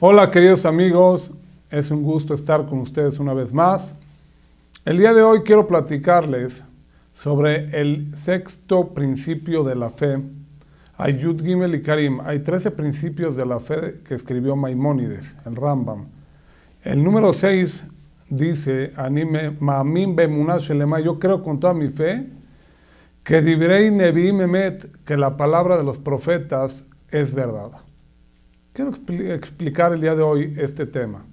Hola queridos amigos, es un gusto estar con ustedes una vez más. El día de hoy quiero platicarles sobre el sexto principio de la fe. Hay Yud Gimel y Karim, hay 13 principios de la fe que escribió Maimónides, el Rambam. El número 6 dice, Ma'amin be'emunah shelema, yo creo con toda mi fe que Divrei Nevi'im emet, que la palabra de los profetas es verdad. Quiero explicar el día de hoy este tema.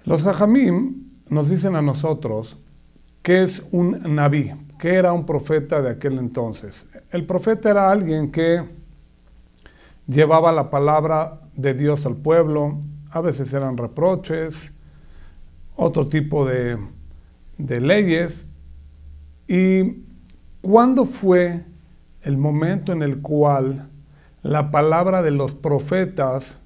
Los Jajamim nos dicen a nosotros qué es un Naví, qué era un profeta de aquel entonces. El profeta era alguien que llevaba la palabra de Dios al pueblo, a veces eran reproches, otro tipo de leyes. ¿Y cuándo fue el momento en el cual la palabra de los profetas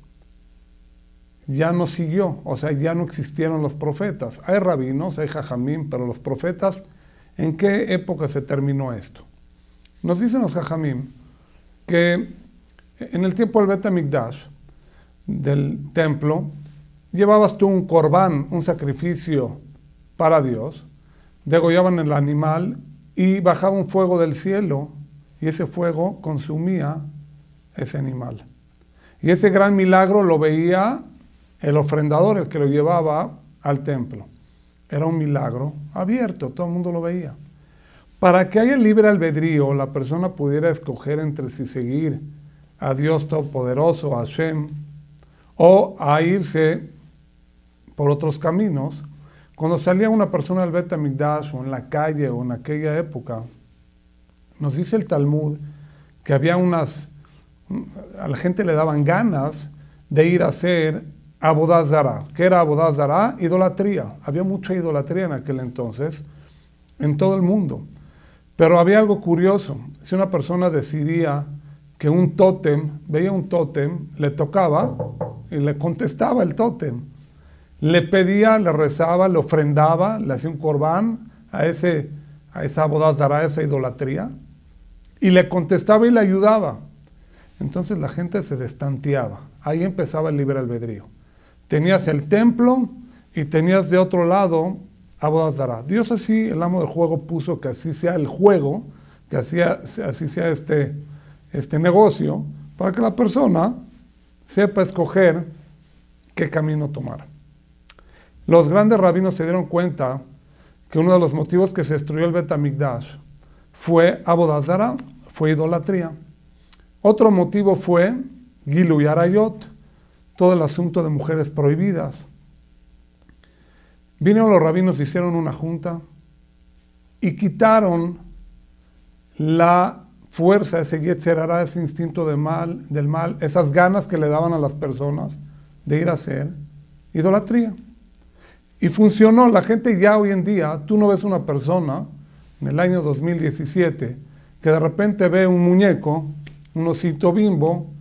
ya no siguió? O sea, ya no existieron los profetas. Hay rabinos, hay jajamim, pero los profetas, ¿en qué época se terminó esto? Nos dicen los jajamim que en el tiempo del Bet HaMikdash, del templo, llevabas tú un corbán, un sacrificio para Dios, degollaban el animal y bajaba un fuego del cielo y ese fuego consumía ese animal. Y ese gran milagro lo veía el ofrendador, el que lo llevaba al templo. Era un milagro abierto, todo el mundo lo veía. Para que haya libre albedrío, la persona pudiera escoger entre si seguir a Dios Todopoderoso, a Hashem, o a irse por otros caminos. Cuando salía una persona del Bet HaMikdash o en la calle o en aquella época, nos dice el Talmud que había a la gente le daban ganas de ir a hacer Avodah Zará. ¿Qué era Avodah Zará? Idolatría. Había mucha idolatría en aquel entonces, en todo el mundo. Pero había algo curioso. Si una persona decidía que un tótem, veía un tótem, le tocaba y le contestaba el tótem. Le pedía, le rezaba, le ofrendaba, le hacía un corbán a esa Avodah Zará, a esa idolatría, y le contestaba y le ayudaba. Entonces la gente se destanteaba. Ahí empezaba el libre albedrío. Tenías el templo y tenías de otro lado Avodah Zará. Dios así, el amo del juego, puso que así sea el juego, que así sea este negocio, para que la persona sepa escoger qué camino tomar. Los grandes rabinos se dieron cuenta que uno de los motivos que se destruyó el Bet HaMikdash fue Avodah Zará, fue idolatría. Otro motivo fue Giluy Arayot, todo el asunto de mujeres prohibidas. Vinieron los rabinos, hicieron una junta y quitaron la fuerza, ese Yetzer Hará, ese instinto del mal, esas ganas que le daban a las personas de ir a hacer idolatría. Y funcionó. La gente ya hoy en día, tú no ves una persona en el año 2017 que de repente ve un muñeco, un osito Bimbo,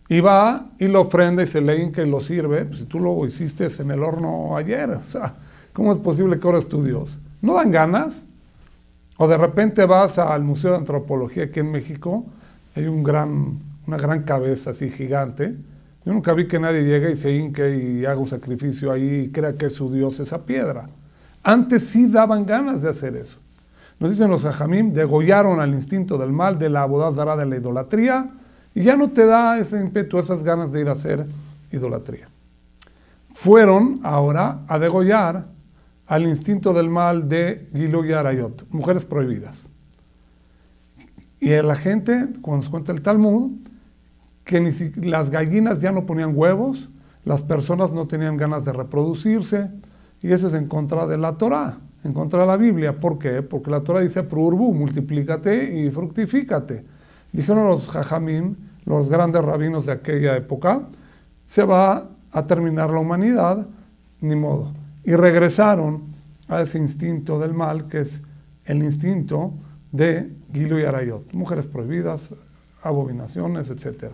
y va y lo ofrenda y se le hinca y lo sirve. Pues si tú lo hiciste en el horno ayer, o sea, ¿cómo es posible que ahora es tu Dios? ¿No dan ganas? O de repente vas al Museo de Antropología aquí en México, hay una gran cabeza así gigante. Yo nunca vi que nadie llegue y se hinque y haga un sacrificio ahí y crea que es su Dios esa piedra. Antes sí daban ganas de hacer eso. Nos dicen los Jajamim, degollaron al instinto del mal, de la Avodah Zará, de la idolatría, y ya no te da ese ímpetu, esas ganas de ir a hacer idolatría. Fueron ahora a degollar al instinto del mal de Giluy Arayot, mujeres prohibidas. Y a la gente, cuando nos cuenta el Talmud, que las gallinas ya no ponían huevos, las personas no tenían ganas de reproducirse, y eso es en contra de la Torá, en contra de la Biblia. ¿Por qué? Porque la Torá dice, Prurbu, multiplícate y fructifícate. Dijeron los Jajamim, los grandes rabinos de aquella época, se va a terminar la humanidad, ni modo. Y regresaron a ese instinto del mal, que es el instinto de Giluy Arayot, mujeres prohibidas, abominaciones, etc.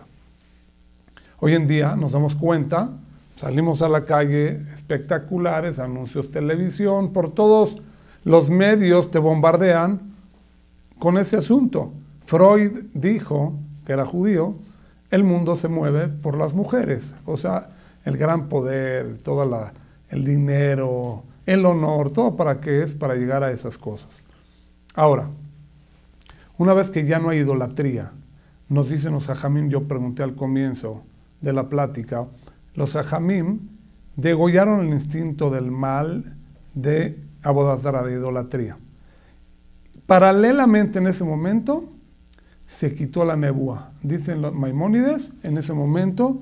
Hoy en día nos damos cuenta, salimos a la calle, espectaculares, anuncios, televisión, por todos los medios te bombardean con ese asunto. Freud dijo, que era judío, el mundo se mueve por las mujeres. O sea, el gran poder, el dinero, el honor, todo para qué es, para llegar a esas cosas. Ahora, una vez que ya no hay idolatría, nos dicen los Jajamim, yo pregunté al comienzo de la plática, los Jajamim degollaron el instinto del mal de Avodat Zará, de idolatría. Paralelamente en ese momento se quitó la nebúa. Dicen los Maimónides, en ese momento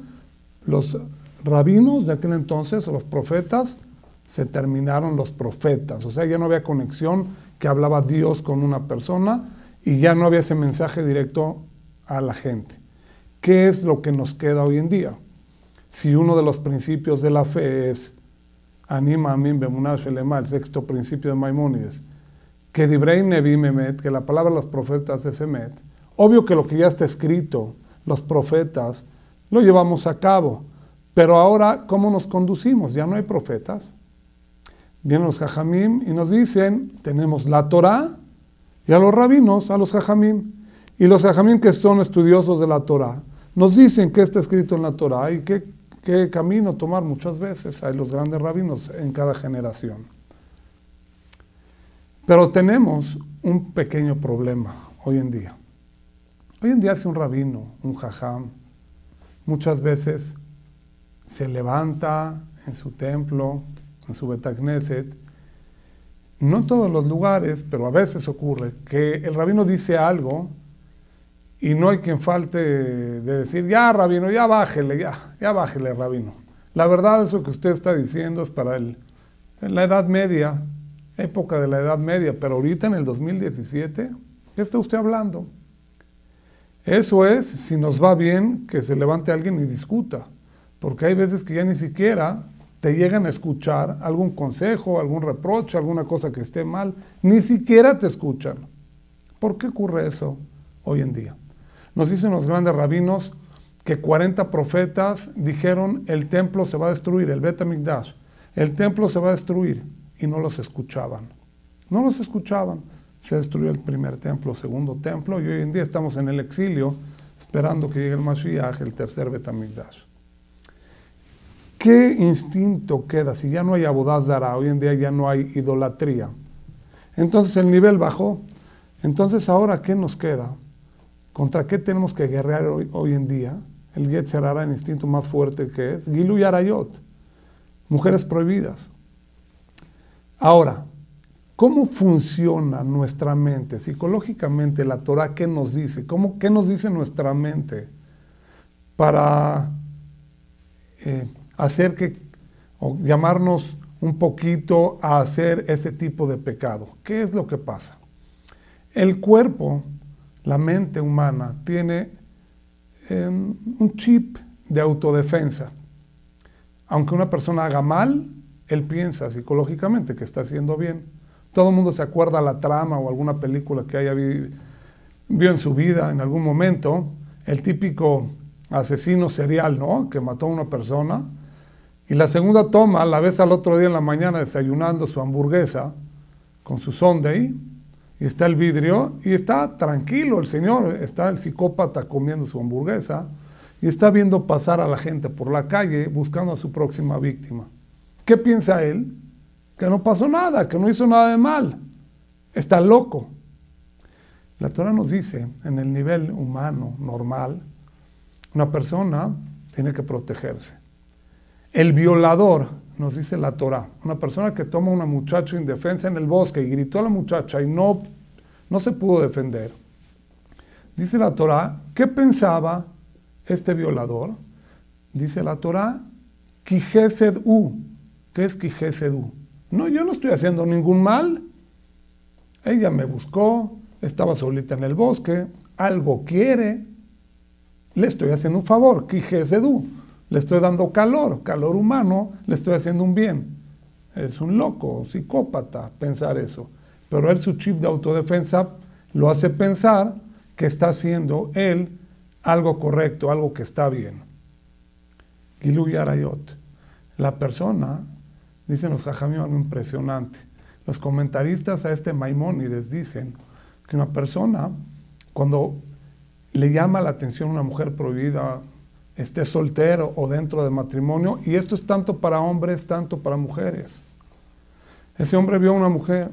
los rabinos de aquel entonces, o los profetas, se terminaron los profetas. O sea, ya no había conexión que hablaba Dios con una persona y ya no había ese mensaje directo a la gente. ¿Qué es lo que nos queda hoy en día? Si uno de los principios de la fe es Anima Amin Bemunah Shelema, el sexto principio de Maimónides, que Dibrei Nevim Emet, que la palabra de los profetas es Emet, obvio que lo que ya está escrito, los profetas, lo llevamos a cabo. Pero ahora, ¿cómo nos conducimos? Ya no hay profetas. Vienen los Jajamim y nos dicen, tenemos la Torá y a los rabinos, a los Jajamim. Y los Jajamim que son estudiosos de la Torá, nos dicen qué está escrito en la Torá y qué camino tomar muchas veces. Hay los grandes rabinos en cada generación. Pero tenemos un pequeño problema hoy en día. Hoy en día si un rabino, un jajam, muchas veces se levanta en su templo, en su Betagneset, no en todos los lugares, pero a veces ocurre que el rabino dice algo y no hay quien falte de decir, ya rabino, ya bájele, rabino. La verdad eso que usted está diciendo es para la Edad Media, época de la Edad Media, pero ahorita en el 2017, ¿qué está usted hablando? Eso es, si nos va bien, que se levante alguien y discuta, porque hay veces que ya ni siquiera te llegan a escuchar algún consejo, algún reproche, alguna cosa que esté mal, ni siquiera te escuchan. ¿Por qué ocurre eso hoy en día? Nos dicen los grandes rabinos que 40 profetas dijeron el templo se va a destruir, el Bet HaMikdash, el templo se va a destruir, y no los escuchaban. No los escuchaban. Se destruyó el primer templo, segundo templo, y hoy en día estamos en el exilio, esperando que llegue el Mashiach, el tercer Bet HaMikdash. ¿Qué instinto queda? Si ya no hay Avodat Zará, hoy en día ya no hay idolatría. Entonces el nivel bajó. Entonces ahora, ¿qué nos queda? ¿Contra qué tenemos que guerrear hoy en día? El Yetzer Hara, el instinto más fuerte que es Giluy Arayot, mujeres prohibidas. Ahora, ¿cómo funciona nuestra mente? Psicológicamente, la Torah, ¿qué nos dice? ¿Qué nos dice nuestra mente para o llamarnos un poquito a hacer ese tipo de pecado? ¿Qué es lo que pasa? El cuerpo, la mente humana, tiene un chip de autodefensa. Aunque una persona haga mal, él piensa psicológicamente que está haciendo bien. Todo el mundo se acuerda la trama o alguna película que vio en su vida en algún momento, el típico asesino serial, ¿no? Que mató a una persona, y la segunda toma la ves al otro día en la mañana desayunando su hamburguesa con su sundae, y está el vidrio, y está tranquilo el señor, está el psicópata comiendo su hamburguesa, y está viendo pasar a la gente por la calle buscando a su próxima víctima. ¿Qué piensa él? Que no pasó nada, que no hizo nada de mal. Está loco. La Torah nos dice, en el nivel humano, normal, una persona tiene que protegerse. El violador, nos dice la Torah, una persona que toma a una muchacha indefensa en el bosque y gritó a la muchacha y no se pudo defender. Dice la Torah, ¿qué pensaba este violador? Dice la Torah, Ki Hesed Hu. ¿Qué es Ki Hesed Hu? No, yo no estoy haciendo ningún mal. Ella me buscó, estaba solita en el bosque, algo quiere. Le estoy haciendo un favor, Ki Hesed Hu. Le estoy dando calor humano, le estoy haciendo un bien. Es un loco, psicópata, pensar eso. Pero él, su chip de autodefensa, lo hace pensar que está haciendo él algo correcto, algo que está bien. Giluy Arayot. La persona, dicen los Jajamim, algo impresionante. Los comentaristas a este Maimónides dicen que una persona, cuando le llama la atención una mujer prohibida, esté soltero o dentro de matrimonio, y esto es tanto para hombres, tanto para mujeres. Ese hombre vio a una mujer.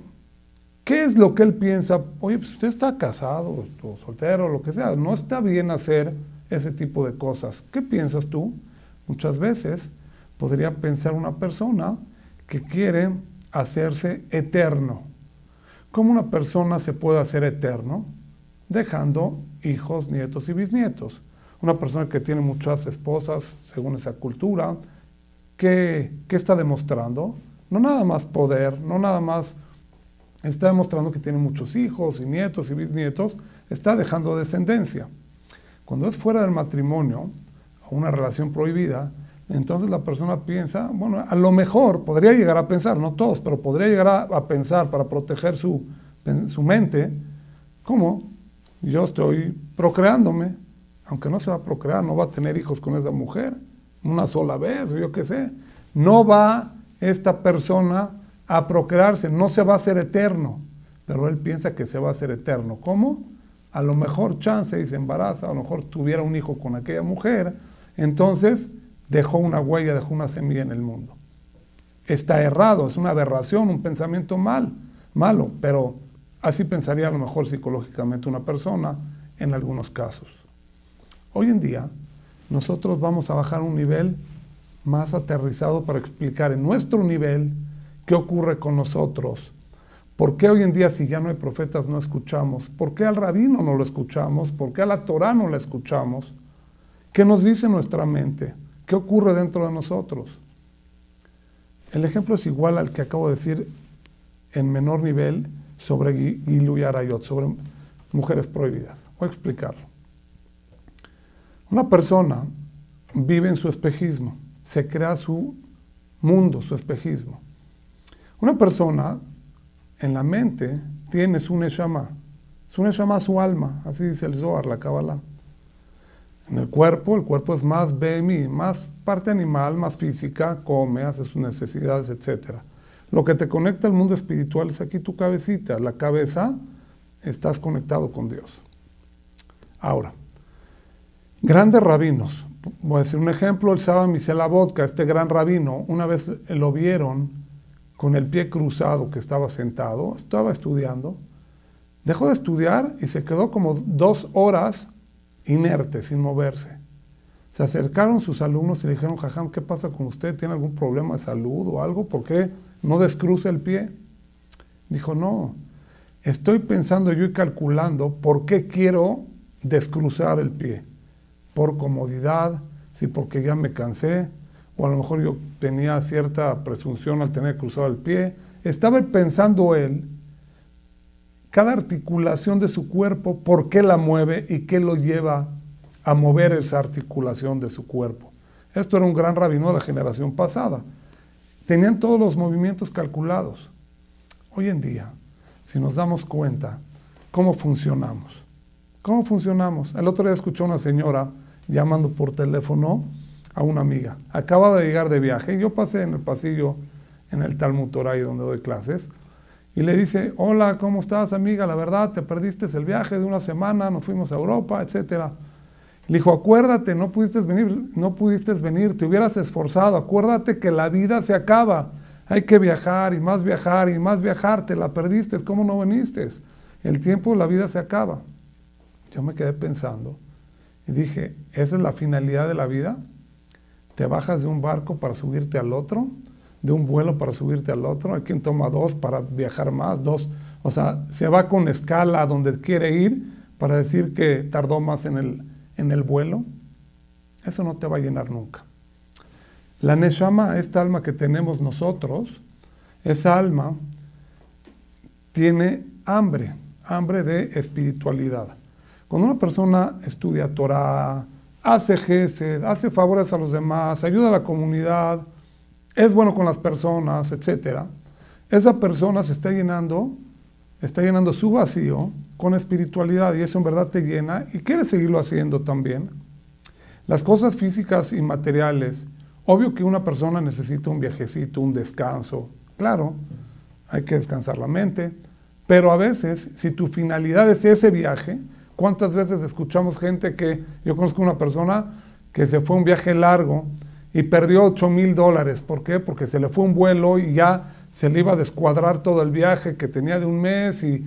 ¿Qué es lo que él piensa? Oye, pues usted está casado o soltero, lo que sea. No está bien hacer ese tipo de cosas. ¿Qué piensas tú? Muchas veces podría pensar una persona que quiere hacerse eterno. ¿Cómo una persona se puede hacer eterno? Dejando hijos, nietos y bisnietos. Una persona que tiene muchas esposas, según esa cultura, ¿qué está demostrando? No nada más poder, no nada más está demostrando que tiene muchos hijos y nietos y bisnietos, está dejando descendencia. Cuando es fuera del matrimonio, o una relación prohibida, entonces la persona piensa, bueno, a lo mejor podría llegar a pensar, no todos, pero podría llegar a pensar para proteger su mente, ¿cómo? Yo estoy procreándome, aunque no se va a procrear, no va a tener hijos con esa mujer, una sola vez, o yo qué sé. No va esta persona a procrearse, no se va a hacer eterno, pero él piensa que se va a hacer eterno. ¿Cómo? A lo mejor chance y se embaraza, a lo mejor tuviera un hijo con aquella mujer, entonces dejó una huella, dejó una semilla en el mundo. Está errado, es una aberración, un pensamiento malo, pero así pensaría a lo mejor psicológicamente una persona en algunos casos. Hoy en día, nosotros vamos a bajar un nivel más aterrizado para explicar en nuestro nivel qué ocurre con nosotros. ¿Por qué hoy en día, si ya no hay profetas, no escuchamos? ¿Por qué al rabino no lo escuchamos? ¿Por qué a la Torá no la escuchamos? ¿Qué nos dice nuestra mente? ¿Qué ocurre dentro de nosotros? El ejemplo es igual al que acabo de decir en menor nivel sobre Gilu y Arayot, sobre mujeres prohibidas. Voy a explicarlo. Una persona vive en su espejismo, se crea su mundo, su espejismo. Una persona en la mente tiene su neshama, su alma, así dice el Zohar, la Kabbalah. En el cuerpo es más BMI, más parte animal, más física, come, hace sus necesidades, etc. Lo que te conecta al mundo espiritual es aquí tu cabecita, la cabeza, estás conectado con Dios. Ahora, grandes rabinos, voy a decir un ejemplo, el Saba Misela Vodka, este gran rabino, una vez lo vieron con el pie cruzado que estaba sentado, estaba estudiando, dejó de estudiar y se quedó como 2 horas inerte, sin moverse. Se acercaron sus alumnos y le dijeron, Jajam, ¿qué pasa con usted? ¿Tiene algún problema de salud o algo? ¿Por qué no descruza el pie? Dijo, no, estoy pensando yo y calculando por qué quiero descruzar el pie. Por comodidad, sí, porque ya me cansé, o a lo mejor yo tenía cierta presunción al tener cruzado el pie. Estaba pensando él, cada articulación de su cuerpo, por qué la mueve y qué lo lleva a mover esa articulación de su cuerpo. Esto era un gran rabino de la generación pasada. Tenían todos los movimientos calculados. Hoy en día, si nos damos cuenta, ¿cómo funcionamos? ¿Cómo funcionamos? El otro día escuché a una señora llamando por teléfono a una amiga. Acaba de llegar de viaje y yo pasé en el pasillo en el Talmud Torah, donde doy clases, y le dice, hola, ¿cómo estás, amiga? La verdad, te perdiste el viaje de una semana, nos fuimos a Europa, etc. Le dijo, acuérdate, no pudiste venir, te hubieras esforzado, acuérdate que la vida se acaba, hay que viajar y más viajar y más viajar, te la perdiste, ¿cómo no viniste? El tiempo, la vida se acaba. Yo me quedé pensando y dije, ¿esa es la finalidad de la vida? ¿Te bajas de un barco para subirte al otro? ¿De un vuelo para subirte al otro? Hay quien toma 2 para viajar más, 2. O sea, se va con escala a donde quiere ir para decir que tardó más en el vuelo. Eso no te va a llenar nunca. La Neshama, esta alma que tenemos nosotros, esa alma tiene hambre de espiritualidad. Cuando una persona estudia Torah, hace gesed, hace favores a los demás, ayuda a la comunidad, es bueno con las personas, etc., esa persona se está llenando su vacío con espiritualidad y eso en verdad te llena y quiere seguirlo haciendo también. Las cosas físicas y materiales, obvio que una persona necesita un viajecito, un descanso, claro, hay que descansar la mente, pero a veces si tu finalidad es ese viaje, ¿Cuántas veces escuchamos gente que, yo conozco una persona que se fue a un viaje largo y perdió $8,000? ¿Por qué? Porque se le fue un vuelo y ya se le iba a descuadrar todo el viaje que tenía de un mes y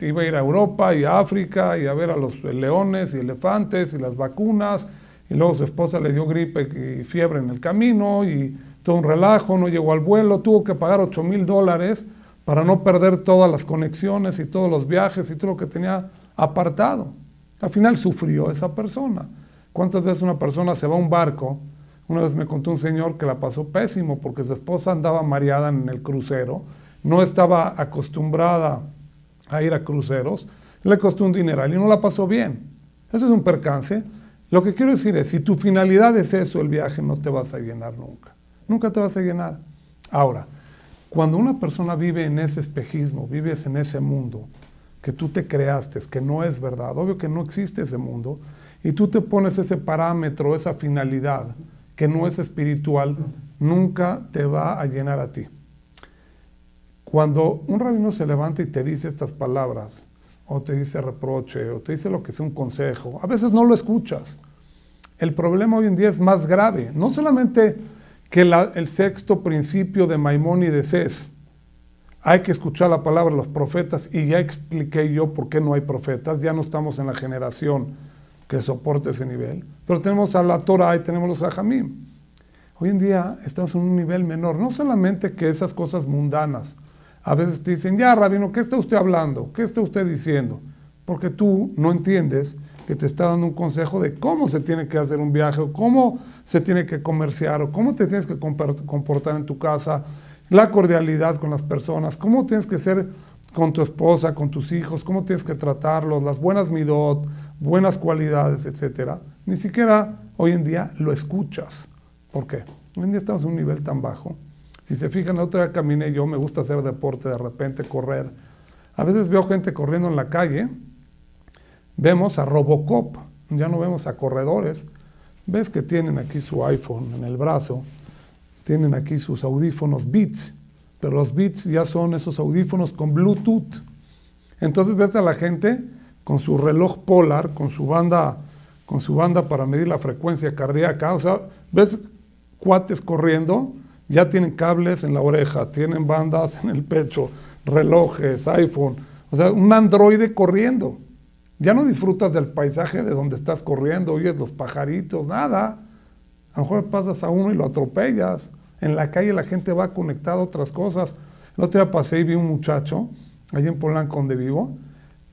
iba a ir a Europa y a África y a ver a los leones y elefantes y las vacunas, y luego su esposa le dio gripe y fiebre en el camino y todo un relajo, no llegó al vuelo, tuvo que pagar $8,000 para no perder todas las conexiones y todos los viajes y todo lo que tenía apartado. Al final sufrió esa persona. ¿Cuántas veces una persona se va a un barco? Una vez me contó un señor que la pasó pésimo porque su esposa andaba mareada en el crucero, no estaba acostumbrada a ir a cruceros, le costó un dineral y no la pasó bien. Eso es un percance. Lo que quiero decir es, si tu finalidad es eso, el viaje, no te vas a llenar nunca. Nunca te vas a llenar. Ahora, cuando una persona vive en ese espejismo, vives en ese mundo que tú te creaste, que no es verdad, obvio que no existe ese mundo, y tú te pones ese parámetro, esa finalidad, que no es espiritual, nunca te va a llenar a ti. Cuando un rabino se levanta y te dice estas palabras, o te dice reproche, o te dice lo que es un consejo, a veces no lo escuchas. El problema hoy en día es más grave. No solamente que el sexto principio de Maimónides es, hay que escuchar la palabra de los profetas, y ya expliqué yo por qué no hay profetas, ya no estamos en la generación que soporte ese nivel, pero tenemos a la Torah y tenemos los Jajamim. Hoy en día estamos en un nivel menor, no solamente que esas cosas mundanas. A veces te dicen, ya rabino, ¿qué está usted hablando? ¿Qué está usted diciendo? Porque tú no entiendes que te está dando un consejo de cómo se tiene que hacer un viaje, o cómo se tiene que comerciar, o cómo te tienes que comportar en tu casa, la cordialidad con las personas, cómo tienes que ser con tu esposa, con tus hijos, cómo tienes que tratarlos, las buenas midot, buenas cualidades, etc. Ni siquiera hoy en día lo escuchas. ¿Por qué? Hoy en día estamos en un nivel tan bajo. Si se fijan, la otra día caminé yo, me gusta hacer deporte, de repente correr. A veces veo gente corriendo en la calle, vemos a Robocop, ya no vemos a corredores. Ves que tienen aquí su iPhone en el brazo, tienen aquí sus audífonos Beats, pero los Beats ya son esos audífonos con Bluetooth. Entonces ves a la gente con su reloj Polar, con su banda para medir la frecuencia cardíaca. O sea, ves cuates corriendo, ya tienen cables en la oreja, tienen bandas en el pecho, relojes, iPhone. O sea, un androide corriendo. Ya no disfrutas del paisaje de donde estás corriendo, oyes los pajaritos, nada. A lo mejor pasas a uno y lo atropellas. En la calle la gente va conectada a otras cosas. El otro día pasé y vi un muchacho, allí en Polanco donde vivo,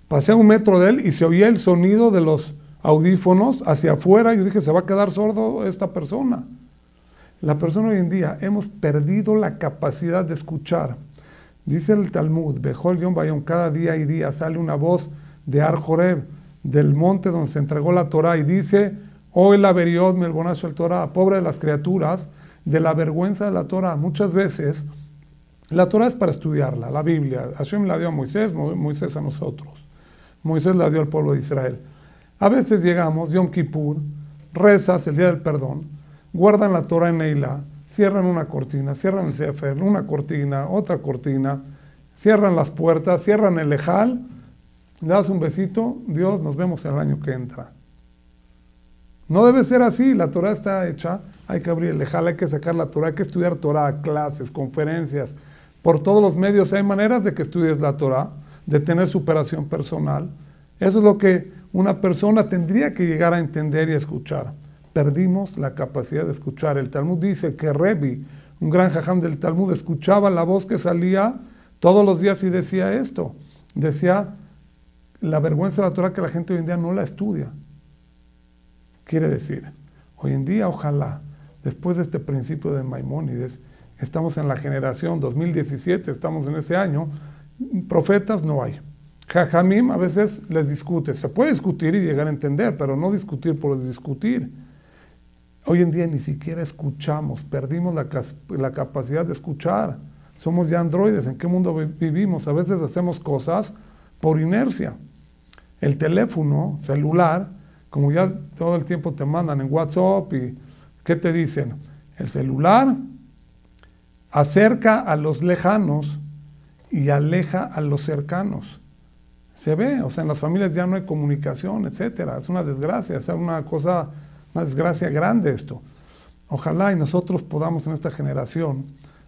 pasé a 1 metro de él y se oía el sonido de los audífonos hacia afuera, y yo dije, se va a quedar sordo esta persona. La persona hoy en día, hemos perdido la capacidad de escuchar. Dice el Talmud, Bejol Yom Bayom, cada día y día sale una voz de Ar Joreb, del monte donde se entregó la Torah, y dice, hoy la veriot me el bonazo el Torah, pobre de las criaturas, de la vergüenza de la Torah. Muchas veces, la Torah es para estudiarla, la Biblia. Hashem la dio a Moisés, Moisés a nosotros. Moisés la dio al pueblo de Israel. A veces llegamos, Yom Kippur, rezas el día del perdón, guardan la Torah en Neilá, cierran una cortina, cierran el Sefer, una cortina, otra cortina, cierran las puertas, cierran el Ejal, le das un besito, Dios, nos vemos el año que entra. No debe ser así, la Torah está hecha, hay que abrir el Ejal, hay que sacar la Torah, hay que estudiar Torah, clases, conferencias, por todos los medios hay maneras de que estudies la Torah, de tener superación personal. Eso es lo que una persona tendría que llegar a entender y a escuchar. Perdimos la capacidad de escuchar. El Talmud dice que Rebbi, un gran jajam del Talmud, escuchaba la voz que salía todos los días y decía esto. Decía, la vergüenza de la Torah que la gente hoy en día no la estudia. Quiere decir, hoy en día, ojalá, después de este principio de Maimónides, estamos en la generación 2017, estamos en ese año, profetas no hay. Jajamim a veces les discute, se puede discutir y llegar a entender, pero no discutir por discutir. Hoy en día ni siquiera escuchamos, perdimos la capacidad de escuchar. Somos ya androides, ¿en qué mundo vivimos? A veces hacemos cosas por inercia. El teléfono celular, como ya todo el tiempo te mandan en WhatsApp, y ¿qué te dicen? El celular acerca a los lejanos y aleja a los cercanos. Se ve, o sea, en las familias ya no hay comunicación, etcétera. Es una desgracia, es una desgracia grande esto. Ojalá y nosotros podamos en esta generación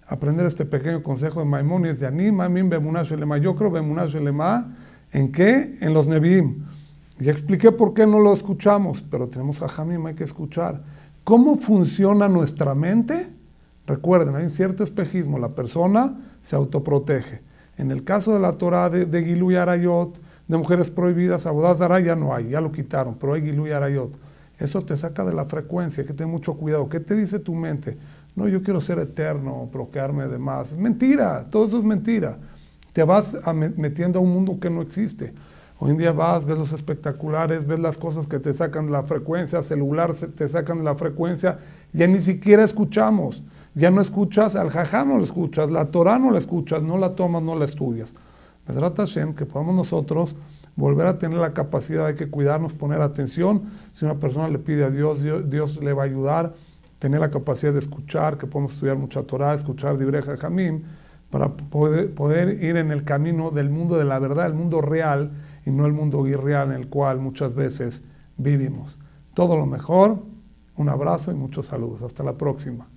aprender este pequeño consejo de Maimónides de Ani, Mamim Bemuná Shelema. Yo creo Bemuná Shelema, ¿en qué? En los Nevi'im. Ya expliqué por qué no lo escuchamos, pero tenemos a Jamim, hay que escuchar. ¿Cómo funciona nuestra mente? Recuerden, hay un cierto espejismo, la persona se autoprotege. En el caso de la Torah de Giluy Arayot, de mujeres prohibidas, Avodah Zará ya no hay, ya lo quitaron, pero hay Giluy Arayot. Eso te saca de la frecuencia, hay que tener mucho cuidado. ¿Qué te dice tu mente? No, yo quiero ser eterno, procrearme de más. Es mentira, todo eso es mentira. Te vas metiendo a un mundo que no existe. Hoy en día vas, ves los espectaculares, ves las cosas que te sacan de la frecuencia, celular te sacan de la frecuencia, ya ni siquiera escuchamos. Ya no escuchas, al jajá no lo escuchas, la Torah no la escuchas, no la tomas, no la estudias. Bezrat Hashem, que podamos nosotros volver a tener la capacidad de que cuidarnos, poner atención. Si una persona le pide a Dios, Dios le va a ayudar. Tener la capacidad de escuchar, que podemos estudiar mucha Torah, escuchar Divrei Jajamim, para poder ir en el camino del mundo de la verdad, el mundo real, y no el mundo irreal en el cual muchas veces vivimos. Todo lo mejor, un abrazo y muchos saludos. Hasta la próxima.